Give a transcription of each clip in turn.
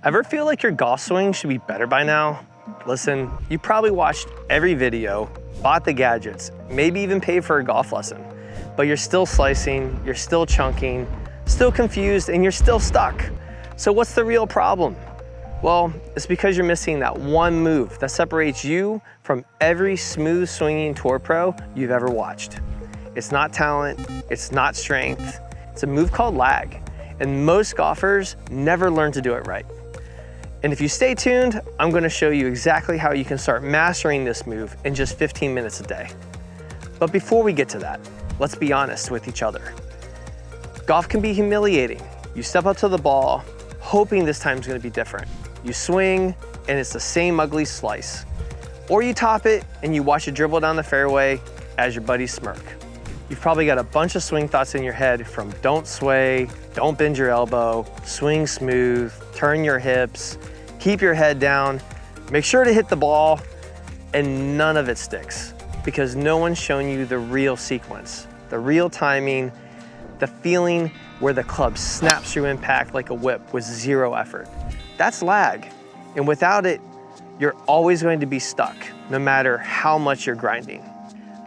Ever feel like your golf swing should be better by now? Listen, you probably watched every video, bought the gadgets, maybe even paid for a golf lesson, but you're still slicing, you're still chunking, still confused, and you're still stuck. So what's the real problem? Well, it's because you're missing that one move that separates you from every smooth swinging tour pro you've ever watched. It's not talent, it's not strength, it's a move called lag, and most golfers never learn to do it right. And if you stay tuned, I'm gonna show you exactly how you can start mastering this move in just 15 minutes a day. But before we get to that, let's be honest with each other. Golf can be humiliating. You step up to the ball, hoping this time's gonna be different. You swing, and it's the same ugly slice. Or you top it, and you watch it dribble down the fairway as your buddies smirk. You've probably got a bunch of swing thoughts in your head from don't sway, don't bend your elbow, swing smooth, turn your hips, keep your head down, make sure to hit the ball, and none of it sticks because no one's shown you the real sequence, the real timing, the feeling where the club snaps through impact like a whip with zero effort. That's lag, and without it, you're always going to be stuck, no matter how much you're grinding.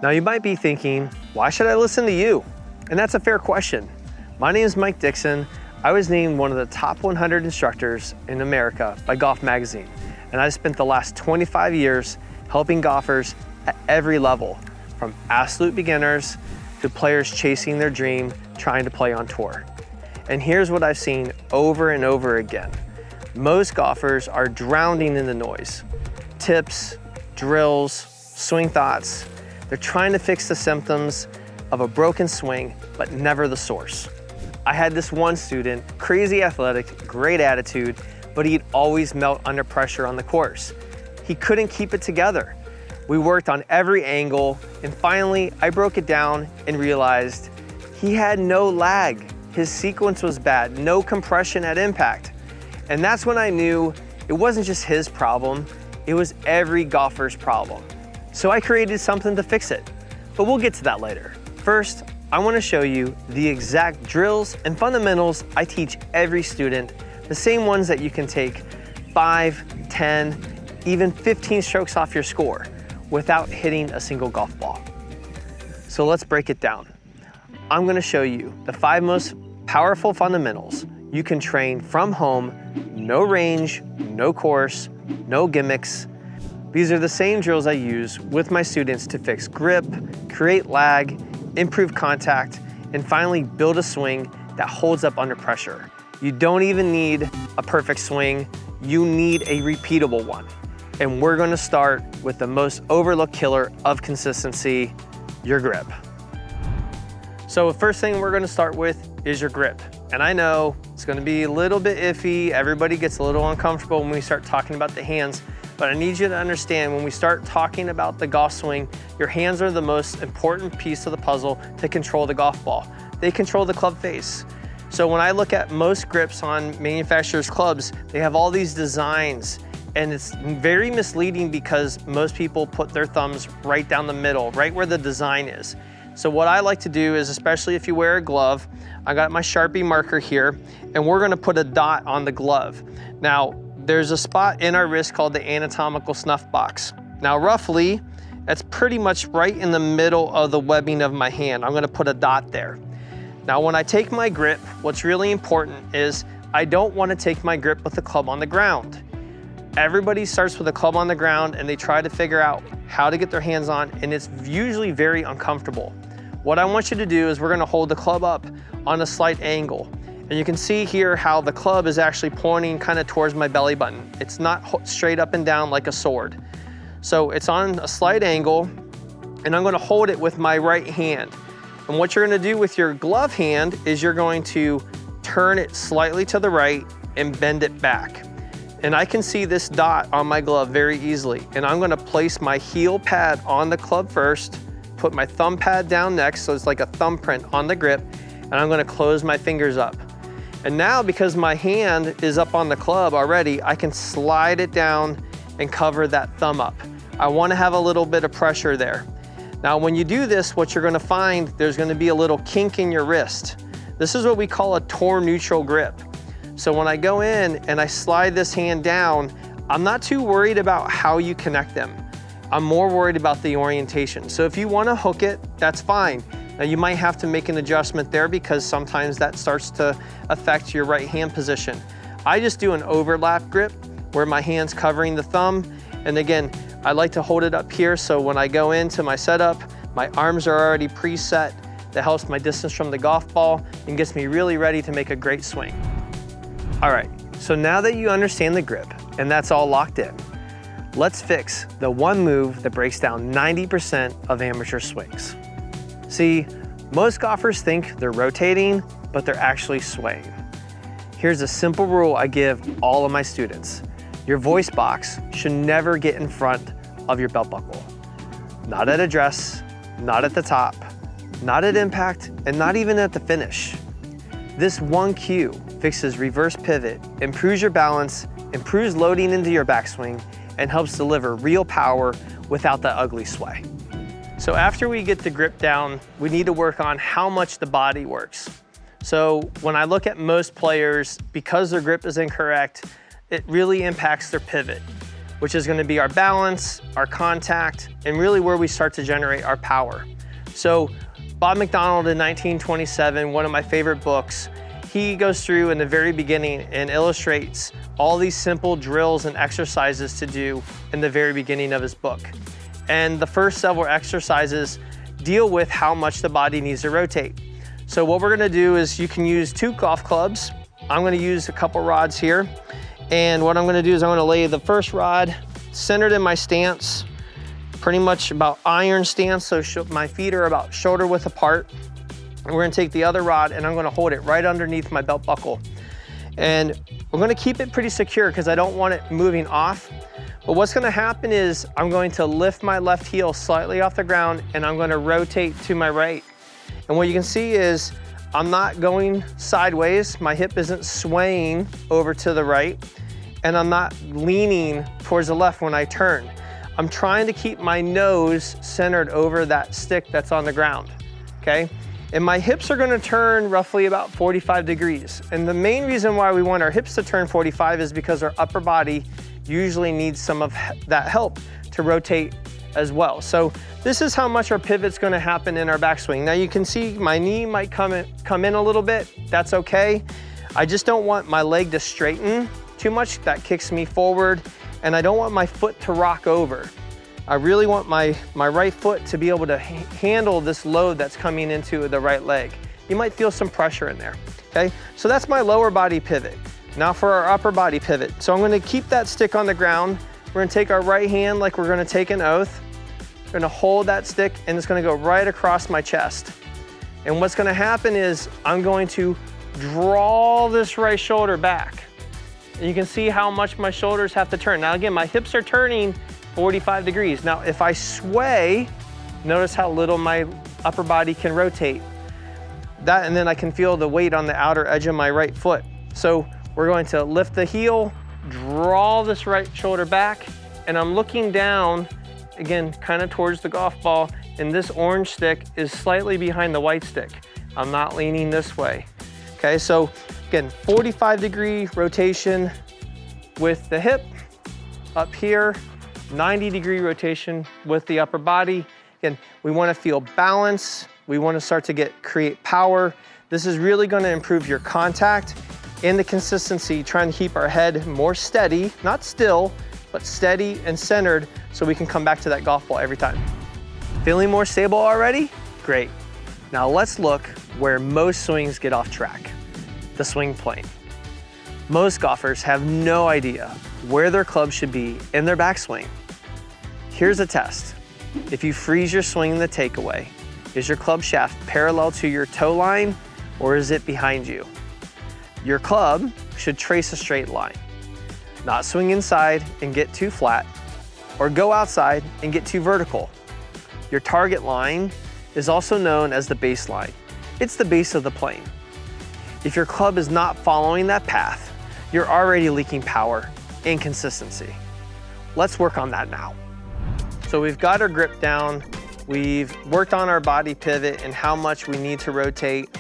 Now you might be thinking, why should I listen to you? And that's a fair question. My name is Mike Dixon. I was named one of the top 100 instructors in America by Golf Magazine, and I've spent the last 25 years helping golfers at every level, from absolute beginners to players chasing their dream, trying to play on tour. And here's what I've seen over and over again. Most golfers are drowning in the noise. Tips, drills, swing thoughts. They're trying to fix the symptoms of a broken swing, but never the source. I had this one student, crazy athletic, great attitude, but he'd always melt under pressure on the course. He couldn't keep it together. We worked on every angle, and finally I broke it down and realized he had no lag. His sequence was bad, no compression at impact. And that's when I knew it wasn't just his problem, it was every golfer's problem. So I created something to fix it, but we'll get to that later. First, I want to show you the exact drills and fundamentals I teach every student, the same ones that you can take 5, 10, even 15 strokes off your score without hitting a single golf ball. So let's break it down. I'm going to show you the 5 most powerful fundamentals you can train from home, no range, no course, no gimmicks. These are the same drills I use with my students to fix grip, create lag, improve contact, and finally build a swing that holds up under pressure. You don't even need a perfect swing, you need a repeatable one. And we're gonna start with the most overlooked killer of consistency, your grip. So the first thing we're gonna start with is your grip. And I know it's gonna be a little bit iffy, everybody gets a little uncomfortable when we start talking about the hands, but I need you to understand when we start talking about the golf swing, your hands are the most important piece of the puzzle to control the golf ball. They control the club face. So when I look at most grips on manufacturers' clubs, they have all these designs, and it's very misleading because most people put their thumbs right down the middle, right where the design is. So what I like to do is, especially if you wear a glove, I got my Sharpie marker here, and we're gonna put a dot on the glove. Now, there's a spot in our wrist called the anatomical snuff box. Now, roughly, that's pretty much right in the middle of the webbing of my hand. I'm gonna put a dot there. Now, when I take my grip, what's really important is I don't wanna take my grip with the club on the ground. Everybody starts with a club on the ground and they try to figure out how to get their hands on, and it's usually very uncomfortable. What I want you to do is we're gonna hold the club up on a slight angle. And you can see here how the club is actually pointing kind of towards my belly button. It's not straight up and down like a sword. So it's on a slight angle, and I'm gonna hold it with my right hand. And what you're gonna do with your glove hand is you're going to turn it slightly to the right and bend it back. And I can see this dot on my glove very easily. And I'm gonna place my heel pad on the club first, put my thumb pad down next, so it's like a thumbprint on the grip, and I'm gonna close my fingers up. And now, because my hand is up on the club already, I can slide it down and cover that thumb up. I wanna have a little bit of pressure there. Now, when you do this, what you're gonna find, there's gonna be a little kink in your wrist. This is what we call a torn neutral grip. So when I go in and I slide this hand down, I'm not too worried about how you connect them. I'm more worried about the orientation. So if you want to hook it, that's fine. Now you might have to make an adjustment there because sometimes that starts to affect your right hand position. I just do an overlap grip where my hand's covering the thumb. And again, I like to hold it up here so when I go into my setup, my arms are already preset. That helps my distance from the golf ball and gets me really ready to make a great swing. All right, so now that you understand the grip and that's all locked in, let's fix the one move that breaks down 90% of amateur swings. See, most golfers think they're rotating, but they're actually swaying. Here's a simple rule I give all of my students. Your voice box should never get in front of your belt buckle. Not at address, not at the top, not at impact, and not even at the finish. This one cue fixes reverse pivot, improves your balance, improves loading into your backswing, and helps deliver real power without that ugly sway. So after we get the grip down, we need to work on how much the body works. So when I look at most players, because their grip is incorrect, it really impacts their pivot, which is going to be our balance, our contact, and really where we start to generate our power. So Bob McDonald in 1927, one of my favorite books, he goes through in the very beginning and illustrates all these simple drills and exercises to do in the very beginning of his book. And the first several exercises deal with how much the body needs to rotate. So what we're gonna do is you can use 2 golf clubs. I'm gonna use a couple rods here. And what I'm gonna do is I'm gonna lay the first rod centered in my stance, pretty much about iron stance, so my feet are about shoulder width apart. And we're gonna take the other rod and I'm gonna hold it right underneath my belt buckle. And we're gonna keep it pretty secure because I don't want it moving off. But what's gonna happen is I'm going to lift my left heel slightly off the ground and I'm gonna rotate to my right. And what you can see is I'm not going sideways, my hip isn't swaying over to the right, and I'm not leaning towards the left when I turn. I'm trying to keep my nose centered over that stick that's on the ground, okay? And my hips are gonna turn roughly about 45 degrees. And the main reason why we want our hips to turn 45 is because our upper body usually needs some of that help to rotate as well. So this is how much our pivot's gonna happen in our backswing. Now you can see my knee might come in a little bit, that's okay. I just don't want my leg to straighten too much, that kicks me forward, and I don't want my foot to rock over. I really want my right foot to be able to handle this load that's coming into the right leg. You might feel some pressure in there, okay? So that's my lower body pivot. Now for our upper body pivot. So I'm gonna keep that stick on the ground. We're gonna take our right hand like we're gonna take an oath. We're gonna hold that stick and it's gonna go right across my chest. And what's gonna happen is I'm going to draw this right shoulder back. And you can see how much my shoulders have to turn. Now again, my hips are turning 45 degrees. Now if I sway, notice how little my upper body can rotate. That, and then I can feel the weight on the outer edge of my right foot. So we're going to lift the heel, draw this right shoulder back, and I'm looking down, again, kind of towards the golf ball, and this orange stick is slightly behind the white stick. I'm not leaning this way. Okay, so again, 45-degree rotation with the hip up here, 90-degree rotation with the upper body. Again, we want to feel balance. We want to start to create power. This is really going to improve your contact and the consistency, trying to keep our head more steady, not still, but steady and centered so we can come back to that golf ball every time. Feeling more stable already? Great. Now let's look where most swings get off track, the swing plane. Most golfers have no idea where their club should be in their backswing. Here's a test. If you freeze your swing in the takeaway, is your club shaft parallel to your toe line or is it behind you? Your club should trace a straight line, not swing inside and get too flat or go outside and get too vertical. Your target line is also known as the baseline. It's the base of the plane. If your club is not following that path, you're already leaking power and consistency. Let's work on that now. So we've got our grip down, we've worked on our body pivot and how much we need to rotate.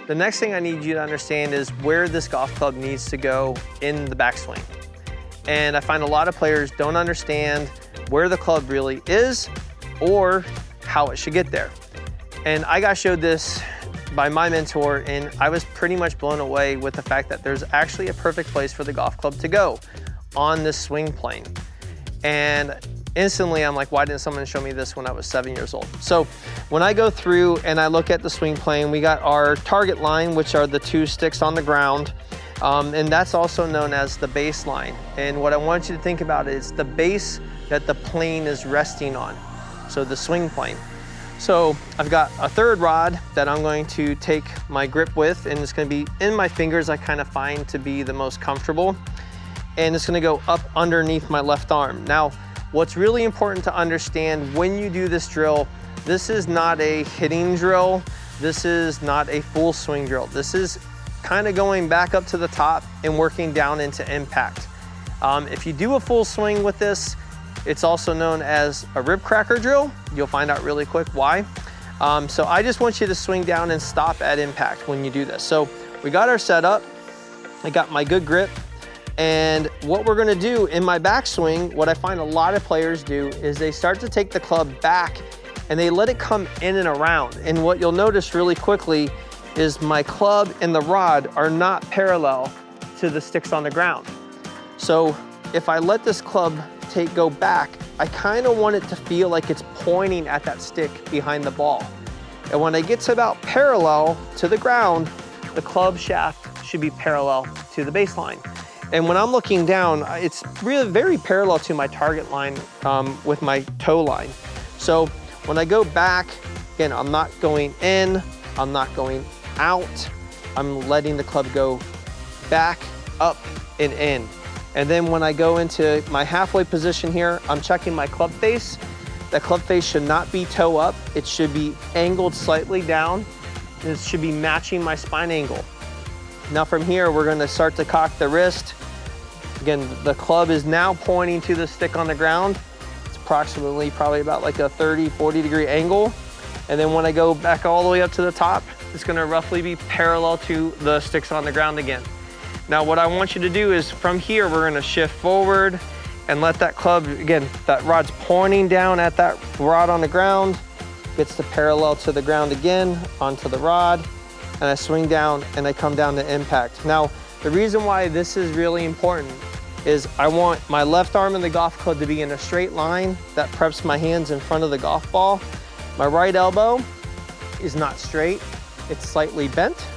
The next thing I need you to understand is where this golf club needs to go in the backswing. And I find a lot of players don't understand where the club really is or how it should get there. And I got showed this by my mentor, and I was pretty much blown away with the fact that there's actually a perfect place for the golf club to go on this swing plane. And instantly I'm like, why didn't someone show me this when I was 7 years old? So when I go through and I look at the swing plane, we got our target line, which are the 2 sticks on the ground. And that's also known as the baseline. And what I want you to think about is the base that the plane is resting on. So the swing plane. So I've got a third rod that I'm going to take my grip with, and it's going to be in my fingers. I kind of find to be the most comfortable. And it's going to go up underneath my left arm. Now, what's really important to understand when you do this drill, this is not a hitting drill. This is not a full swing drill. This is kind of going back up to the top and working down into impact. If you do a full swing with this, it's also known as a rib cracker drill. You'll find out really quick why. So I just want you to swing down and stop at impact when you do this. So we got our setup. I got my good grip. And what we're gonna do in my backswing, what I find a lot of players do is they start to take the club back and they let it come in and around. And what you'll notice really quickly is my club and the rod are not parallel to the sticks on the ground. So if I let this club go back, I kind of want it to feel like it's pointing at that stick behind the ball. And when I get to about parallel to the ground, the club shaft should be parallel to the baseline. And when I'm looking down, it's really very parallel to my target line with my toe line. So when I go back, again, I'm not going in, I'm not going out, I'm letting the club go back, up, and in. And then when I go into my halfway position here, I'm checking my club face. That club face should not be toe up. It should be angled slightly down. It should be matching my spine angle. Now from here, we're gonna start to cock the wrist. Again, the club is now pointing to the stick on the ground. It's approximately probably about like a 30, 40 degree angle. And then when I go back all the way up to the top, it's gonna roughly be parallel to the sticks on the ground again. Now what I want you to do is from here, we're gonna shift forward and let that club, again, that rod's pointing down at that rod on the ground, gets to parallel to the ground again, onto the rod, and I swing down and I come down to impact. Now, the reason why this is really important is I want my left arm in the golf club to be in a straight line that preps my hands in front of the golf ball. My right elbow is not straight, it's slightly bent,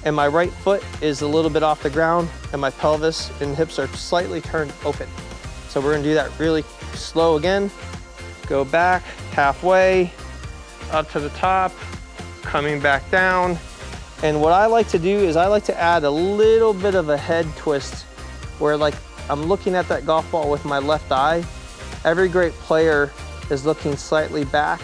and my right foot is a little bit off the ground, and my pelvis and hips are slightly turned open. So we're gonna do that really slow again. Go back halfway, up to the top, coming back down. And what I like to do is I like to add a little bit of a head twist where like I'm looking at that golf ball with my left eye. Every great player is looking slightly back.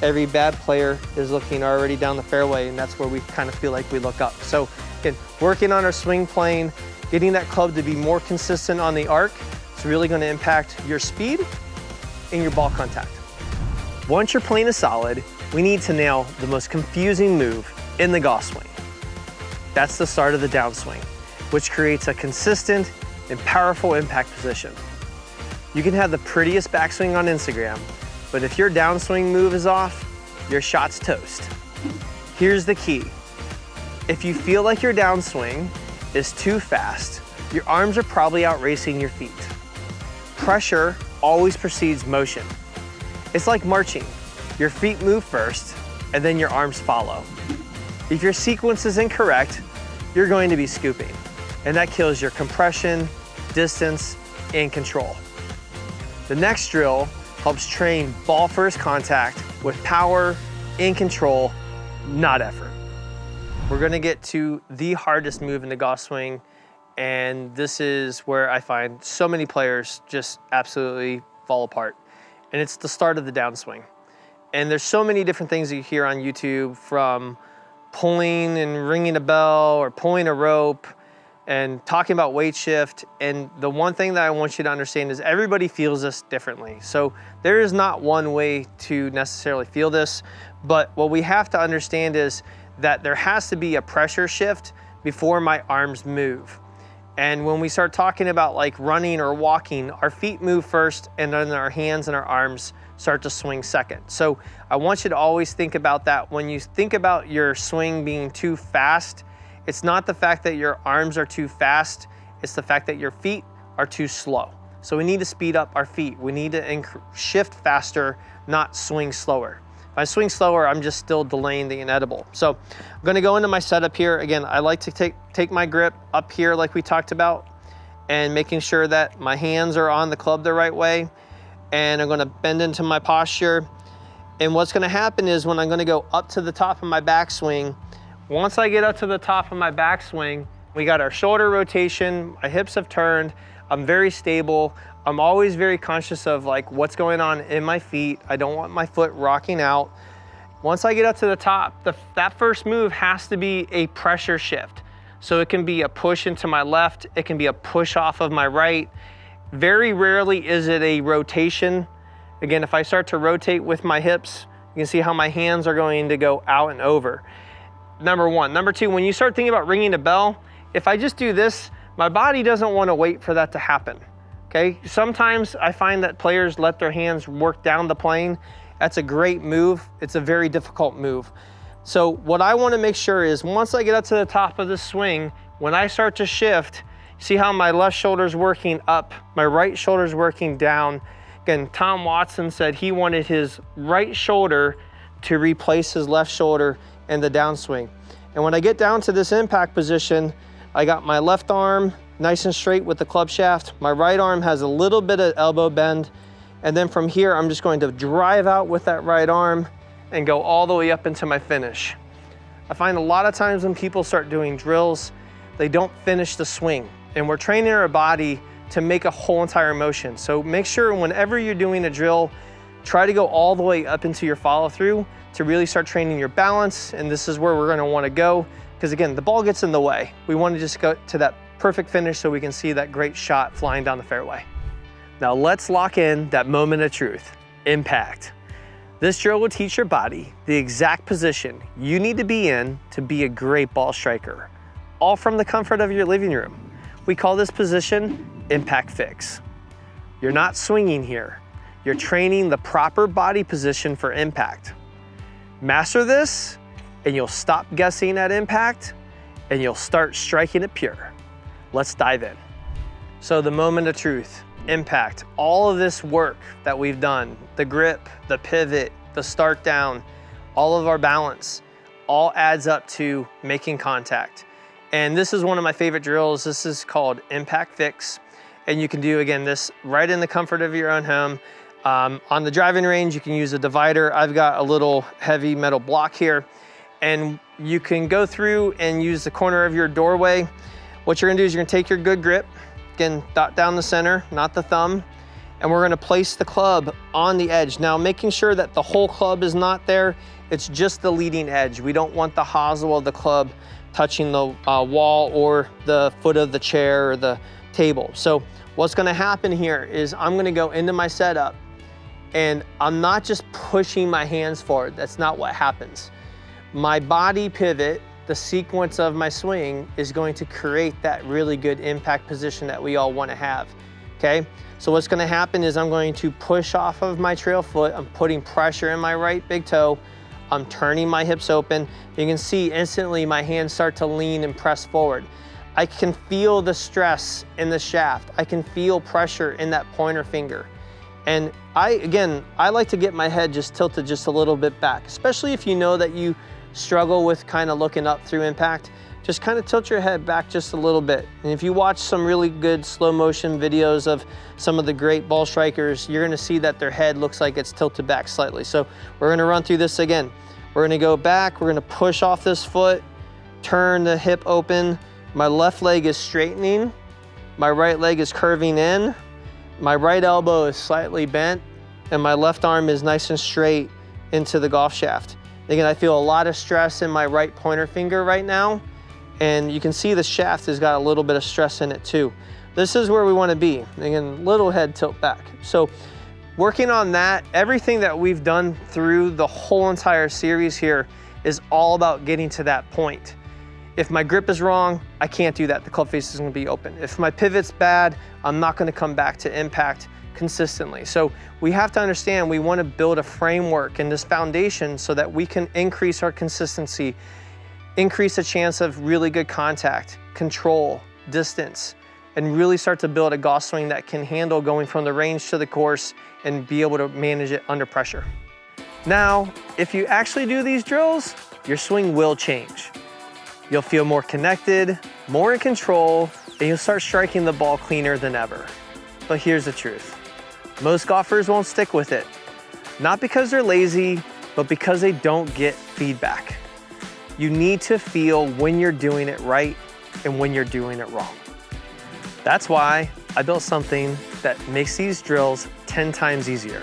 Every bad player is looking already down the fairway, and that's where we kind of feel like we look up. So again, working on our swing plane, getting that club to be more consistent on the arc, it's really going to impact your speed and your ball contact. Once your plane is solid, we need to nail the most confusing move in the golf swing. That's the start of the downswing, which creates a consistent and powerful impact position. You can have the prettiest backswing on Instagram, but if your downswing move is off, your shot's toast. Here's the key. If you feel like your downswing is too fast, your arms are probably out racing your feet. Pressure always precedes motion. It's like marching. Your feet move first, and then your arms follow. If your sequence is incorrect, you're going to be scooping, and that kills your compression, distance, and control. The next drill helps train ball first contact with power and control, not effort. We're gonna get to the hardest move in the golf swing, and this is where I find so many players just absolutely fall apart. And it's the start of the downswing. And there's so many different things you hear on YouTube, from pulling and ringing a bell or pulling a rope and talking about weight shift. And the one thing that I want you to understand is everybody feels this differently. So there is not one way to necessarily feel this, but what we have to understand is that there has to be a pressure shift before my arms move. And when we start talking about like running or walking, our feet move first and then our hands and our arms start to swing second. So I want you to always think about that. When you think about your swing being too fast, it's not the fact that your arms are too fast, it's the fact that your feet are too slow. So we need to speed up our feet. We need to shift faster, not swing slower. If I swing slower, I'm just still delaying the inedible. So I'm gonna go into my setup here. Again, I like to take my grip up here like we talked about, and making sure that my hands are on the club the right way. And I'm gonna bend into my posture. And what's gonna happen is when I'm gonna go up to the top of my backswing, once I get up to the top of my backswing, we got our shoulder rotation, my hips have turned, I'm very stable. I'm always very conscious of like what's going on in my feet. I don't want my foot rocking out. Once I get up to the top, that first move has to be a pressure shift. So it can be a push into my left, it can be a push off of my right. Very rarely is it a rotation. Again, if I start to rotate with my hips, you can see how my hands are going to go out and over. Number one. Number two, when you start thinking about ringing a bell, if I just do this, my body doesn't want to wait for that to happen. Okay, sometimes I find that players let their hands work down the plane. That's a great move. It's a very difficult move. So what I want to make sure is once I get up to the top of the swing, when I start to shift, see how my left shoulder's working up, my right shoulder's working down. Again, Tom Watson said he wanted his right shoulder to replace his left shoulder in the downswing. And when I get down to this impact position, I got my left arm nice and straight with the club shaft. My right arm has a little bit of elbow bend. And then from here, I'm just going to drive out with that right arm and go all the way up into my finish. I find a lot of times when people start doing drills, they don't finish the swing. And we're training our body to make a whole entire motion. So make sure whenever you're doing a drill, try to go all the way up into your follow through to really start training your balance. And this is where we're gonna wanna go. Because again, the ball gets in the way. We wanna just go to that perfect finish so we can see that great shot flying down the fairway. Now let's lock in that moment of truth, impact. This drill will teach your body the exact position you need to be in to be a great ball striker, all from the comfort of your living room. We call this position impact fix. You're not swinging here. You're training the proper body position for impact. Master this and you'll stop guessing at impact and you'll start striking it pure. Let's dive in. So the moment of truth, impact, all of this work that we've done, the grip, the pivot, the start down, all of our balance, all adds up to making contact. And this is one of my favorite drills. This is called impact fix. And you can do, again, this right in the comfort of your own home. On the driving range, you can use a divider. I've got a little heavy metal block here. And you can go through and use the corner of your doorway. What you're gonna do is you're gonna take your good grip, again, dot down the center, not the thumb, and we're gonna place the club on the edge. Now, making sure that the whole club is not there, it's just the leading edge. We don't want the hosel of the club touching the wall or the foot of the chair or the table. So what's gonna happen here is I'm gonna go into my setup and I'm not just pushing my hands forward. That's not what happens. My body pivot, the sequence of my swing, is going to create that really good impact position that we all want to have, okay? So what's going to happen is I'm going to push off of my trail foot. I'm putting pressure in my right big toe. I'm turning my hips open. You can see instantly my hands start to lean and press forward. I can feel the stress in the shaft. I can feel pressure in that pointer finger. And I like to get my head just tilted just a little bit back, especially if you know that you struggle with kind of looking up through impact. Just kind of tilt your head back just a little bit. And if you watch some really good slow motion videos of some of the great ball strikers, you're gonna see that their head looks like it's tilted back slightly. So we're gonna run through this again. We're gonna go back, we're gonna push off this foot, turn the hip open. My left leg is straightening, my right leg is curving in, my right elbow is slightly bent, and my left arm is nice and straight into the golf shaft. Again, I feel a lot of stress in my right pointer finger right now, and you can see the shaft has got a little bit of stress in it too. This is where we want to be. Again, little head tilt back. So working on that, everything that we've done through the whole entire series here is all about getting to that point. If my grip is wrong, I can't do that. The club face is gonna be open. If my pivot's bad, I'm not gonna come back to impact consistently. So we have to understand we wanna build a framework and this foundation so that we can increase our consistency, increase the chance of really good contact, control, distance, and really start to build a golf swing that can handle going from the range to the course and be able to manage it under pressure. Now, if you actually do these drills, your swing will change. You'll feel more connected, more in control, and you'll start striking the ball cleaner than ever. But here's the truth. Most golfers won't stick with it. Not because they're lazy, but because they don't get feedback. You need to feel when you're doing it right and when you're doing it wrong. That's why I built something that makes these drills 10 times easier.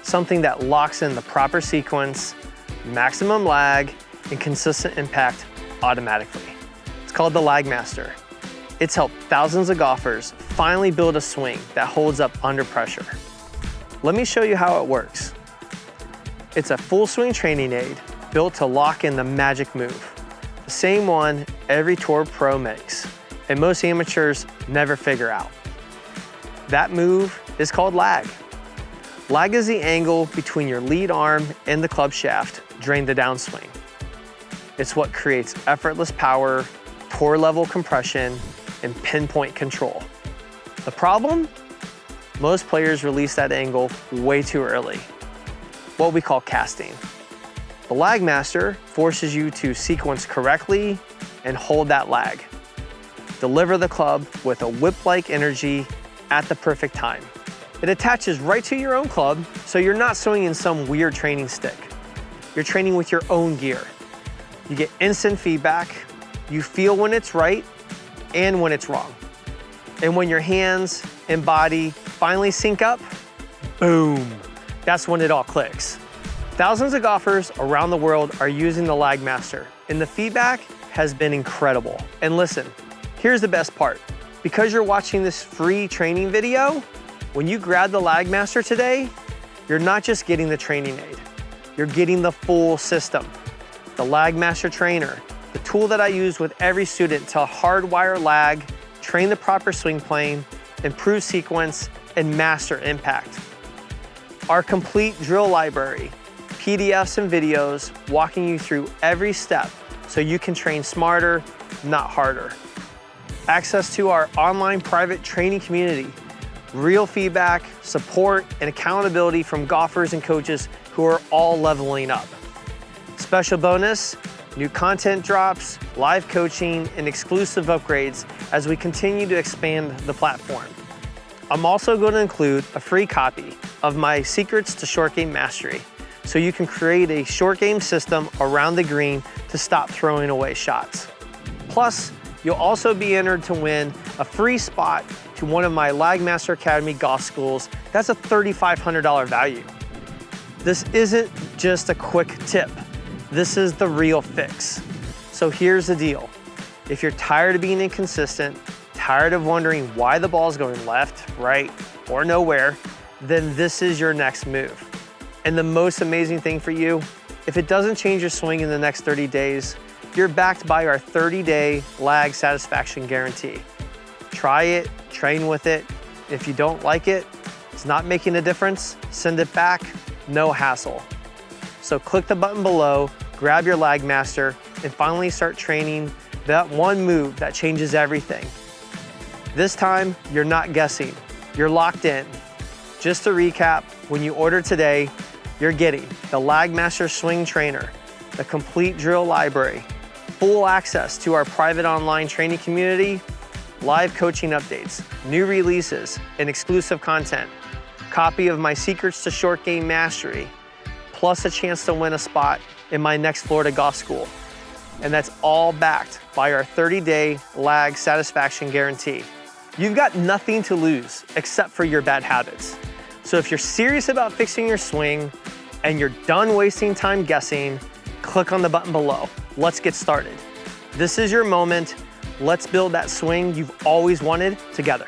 Something that locks in the proper sequence, maximum lag, and consistent impact automatically. It's called the Lag Master. It's helped thousands of golfers finally build a swing that holds up under pressure. Let me show you how it works. It's a full swing training aid built to lock in the magic move. The same one every tour pro makes, and most amateurs never figure out. That move is called lag. Lag is the angle between your lead arm and the club shaft during the downswing. It's what creates effortless power, tour level compression, and pinpoint control. The problem? Most players release that angle way too early, what we call casting. The Lag Master forces you to sequence correctly and hold that lag. Deliver the club with a whip-like energy at the perfect time. It attaches right to your own club, so you're not swinging some weird training stick. You're training with your own gear. You get instant feedback, you feel when it's right and when it's wrong. And when your hands and body finally sync up, boom, that's when it all clicks. Thousands of golfers around the world are using the Lag Master, and the feedback has been incredible. And listen, here's the best part. Because you're watching this free training video, when you grab the Lag Master today, you're not just getting the training aid, you're getting the full system. The Lag Master Trainer, the tool that I use with every student to hardwire lag, train the proper swing plane, improve sequence, and master impact. Our complete drill library, PDFs and videos walking you through every step so you can train smarter, not harder. Access to our online private training community, real feedback, support, and accountability from golfers and coaches who are all leveling up. Special bonus, new content drops, live coaching, and exclusive upgrades as we continue to expand the platform. I'm also going to include a free copy of my Secrets to Short Game Mastery, so you can create a short game system around the green to stop throwing away shots. Plus, you'll also be entered to win a free spot to one of my Lag Master Academy golf schools. That's a $3,500 value. This isn't just a quick tip. This is the real fix. So here's the deal. If you're tired of being inconsistent, tired of wondering why the ball's going left, right, or nowhere, then this is your next move. And the most amazing thing for you, if it doesn't change your swing in the next 30 days, you're backed by our 30-day lag satisfaction guarantee. Try it, train with it. If you don't like it, it's not making a difference, send it back, no hassle. So click the button below, grab your Lag Master, and finally start training that one move that changes everything. This time, you're not guessing, you're locked in. Just to recap, when you order today, you're getting the Lag Master Swing Trainer, the complete drill library, full access to our private online training community, live coaching updates, new releases, and exclusive content, copy of my Secrets to Short Game Mastery, plus a chance to win a spot in my next Florida golf school. And that's all backed by our 30-day lag satisfaction guarantee. You've got nothing to lose except for your bad habits. So if you're serious about fixing your swing and you're done wasting time guessing, click on the button below. Let's get started. This is your moment. Let's build that swing you've always wanted together.